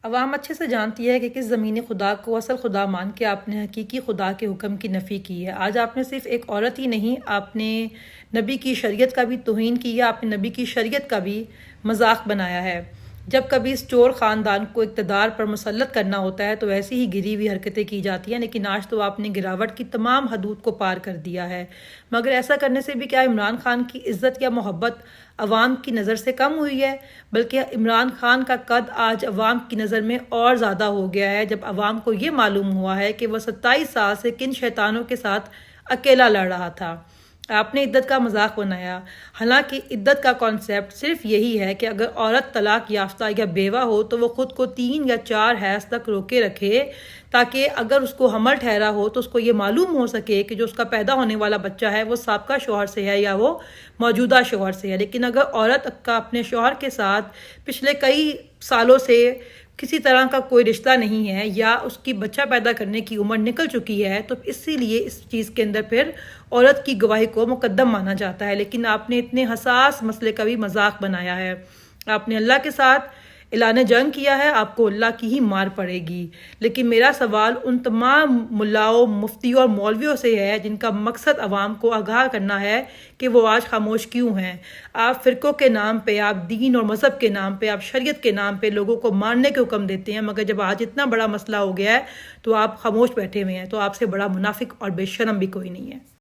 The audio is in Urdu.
عوام اچھے سے جانتی ہے کہ کس زمین خدا کو اصل خدا مان کے آپ نے حقیقی خدا کے حکم کی نفی کی ہے۔ آج آپ نے صرف ایک عورت ہی نہیں، آپ نے نبی کی شریعت کا بھی توہین کیا، آپ نے نبی کی شریعت کا بھی مذاق بنایا ہے۔ جب کبھی اس چور خاندان کو اقتدار پر مسلط کرنا ہوتا ہے تو ایسی ہی گری ہوئی حرکتیں کی جاتی ہیں، لیکن آج تو آپ نے گراوٹ کی تمام حدود کو پار کر دیا ہے۔ مگر ایسا کرنے سے بھی کیا عمران خان کی عزت یا محبت عوام کی نظر سے کم ہوئی ہے؟ بلکہ عمران خان کا قد آج عوام کی نظر میں اور زیادہ ہو گیا ہے، جب عوام کو یہ معلوم ہوا ہے کہ وہ 27 سال سے کن شیطانوں کے ساتھ اکیلا لڑ رہا تھا۔ آپ نے عدت کا مذاق بنایا، حالانکہ عدت کا کانسیپٹ صرف یہی ہے کہ اگر عورت طلاق یافتہ یا بیوہ ہو تو وہ خود کو 3 یا 4 حیض تک روکے رکھے، تاکہ اگر اس کو حمل ٹھہرا ہو تو اس کو یہ معلوم ہو سکے کہ جو اس کا پیدا ہونے والا بچہ ہے وہ سابقہ شوہر سے ہے یا وہ موجودہ شوہر سے ہے۔ لیکن اگر عورت کا اپنے شوہر کے ساتھ پچھلے کئی سالوں سے کسی طرح کا کوئی رشتہ نہیں ہے یا اس کی بچہ پیدا کرنے کی عمر نکل چکی ہے تو اسی لیے اس چیز کے اندر پھر عورت کی گواہی کو مقدم مانا جاتا ہے۔ لیکن آپ نے اتنے حساس مسئلے کا بھی مذاق بنایا ہے۔ آپ نے اللہ کے ساتھ اعلان جنگ کیا ہے، آپ کو اللہ کی ہی مار پڑے گی۔ لیکن میرا سوال ان تمام ملاؤں، مفتیوں اور مولویوں سے ہے جن کا مقصد عوام کو آگاہ کرنا ہے کہ وہ آج خاموش کیوں ہیں۔ آپ فرقوں کے نام پہ، آپ دین اور مذہب کے نام پہ، آپ شریعت کے نام پہ لوگوں کو ماننے کے حکم دیتے ہیں، مگر جب آج اتنا بڑا مسئلہ ہو گیا ہے تو آپ خاموش بیٹھے ہوئے ہیں۔ تو آپ سے بڑا منافق اور بے شرم بھی کوئی نہیں ہے۔